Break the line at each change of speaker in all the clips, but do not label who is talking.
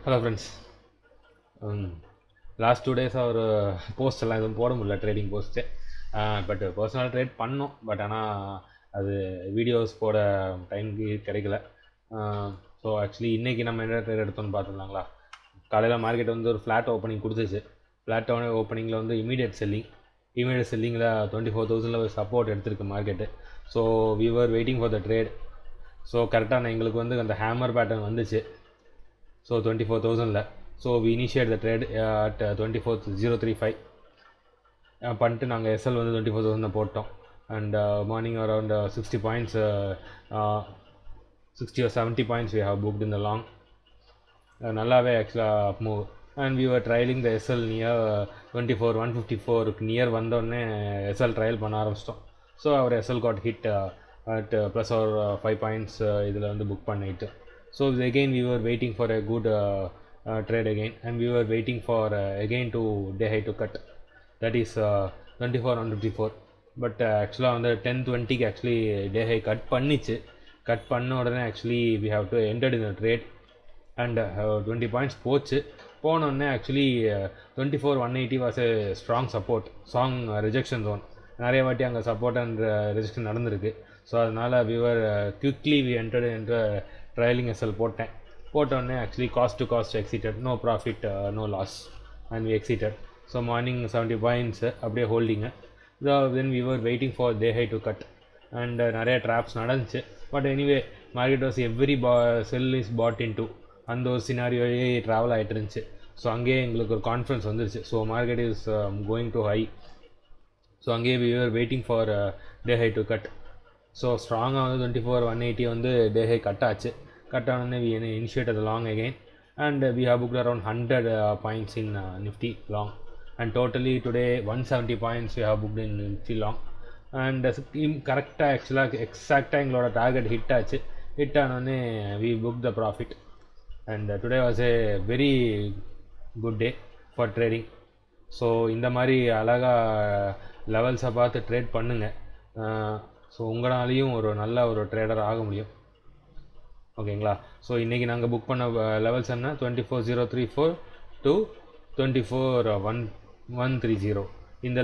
Hello friends. Last 2 days ஒரு post எல்லாம் எதுவும் போட முடியல, trading post. But personal trade பண்ணோம், பட் ஆனால் அது வீடியோஸ் போட டைமுக்கு கிடைக்கல. ஸோ ஆக்சுவலி இன்றைக்கி நம்ம என்ன ட்ரேட் எடுத்தோம்னு பார்த்துருந்தாங்களா. காலையில் மார்க்கெட் வந்து ஒரு ஃப்ளாட் ஓப்பனிங் கொடுத்துச்சு. ஃப்ளாட் ஓப்பனிங்கில் வந்து இமீடியட் செல்லிங்கில் 24,000 சப்போர்ட் எடுத்திருக்கு market. So we were waiting for the trade. So கரெக்டாக எங்களுக்கு வந்து அந்த ஹேமர் பேட்டர்ன் வந்துச்சு. ஸோ 24,000ல் so we initiate the trade at 24,035 பண்ணிட்டு நாங்கள் எஸ்எல் வந்து 24,000 போட்டோம். And morning around 60 points 60 or 70 points we have booked in the long. நல்லாவே ஆக்சுவலாக move. And we were trailing the SL near 154 near வந்தோடனே SL trial பண்ண ஆரம்பிச்சிட்டோம். So our SL got hit at plus ஒரு 5 points இதில் வந்து book பண்ணிட்டு. So again we were waiting for a good trade again, and we were waiting for again to day high to cut, that is 24,154. But actually on the 10:20 actually day high cut பண்ணிச்சு. Cut பண்ண உடனே actually we have to entered in the trade and 20 points போச்சு. போனோடனே actually 24,180 was a strong support, strong rejection zone. நிறைய வாட்டி அங்கே support and rejection நடந்திருக்கு. So அதனால் we were quickly we entered into trailing SL போட்டோடனே actually cost to cost exited, no profit no loss, and we exited. So morning 70 points அப்படியே holding. Then we were waiting for day high to cut. And நிறைய traps நடந்துச்சு. But anyway market was every sell is bought in to, அந்த ஒரு சினாரியோயே travel ஆகிட்டு இருந்துச்சு. So அங்கேயே எங்களுக்கு ஒரு கான்ஃபிடன்ஸ் வந்துருச்சு. So market is going to high. So அங்கேயே we were waiting for day high to cut. So ஸ்ட்ராங்காக வந்து 24,180 வந்து டே ஹை கட் ஆச்சு. கட் ஆனோடனே we initiated long again, and we have booked around 100 points in Nifty long. And totally today 170 points we have booked in Nifty long. And கரெக்டாக ஆக்சுவலாக எக்ஸாக்டாக எங்களோட target hit ஆச்சு. ஹிட் ஆனோடனே we book the profit. And today was a very good day for trading. So இந்த மாதிரி அழகாக லெவல்ஸை பார்த்து ட்ரேட் பண்ணுங்கள். ஸோ உங்களாலேயும் ஒரு நல்ல ஒரு ட்ரேடர் ஆக முடியும். ஓகேங்களா. ஸோ இன்றைக்கி நாங்கள் புக் பண்ண லெவல்ஸ் என்ன, 24,034 to 24,130. இந்த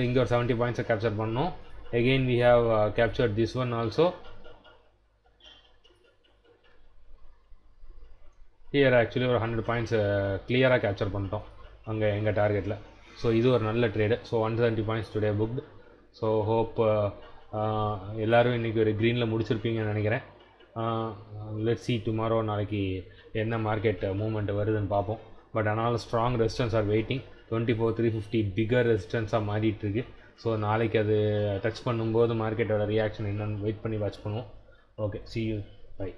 இங்கே ஒரு 70 பாயிண்ட்ஸை கேப்சர் பண்ணோம். Again we have captured this one also. Here actually ஒரு 100 பாயிண்ட்ஸ் கிளியராக கேப்சர் பண்ணிட்டோம் அங்கே எங்கள் டார்கெட்டில். ஸோ இது ஒரு நல்ல trade. So 170 points today booked. So hope எல்லோரும் இன்றைக்கி ஒரு க்ரீனில் முடிச்சிருப்பீங்கன்னு நினைக்கிறேன். லெட்ஸ் சி டுமாரோ, நாளைக்கு என்ன மார்க்கெட் மூவ்மெண்ட் வருதுன்னு பார்ப்போம். பட் ஆனாலும் strong resistance are waiting. 24,350 figure ரெசிஸ்டன்ஸாக மாறிட்டுருக்கு. ஸோ நாளைக்கு அது டச் பண்ணும்போது மார்க்கெட்டோட ரியாக்ஷன் என்னென்னு வெயிட் பண்ணி வாட்ச் பண்ணுவோம். Okay, see you, by.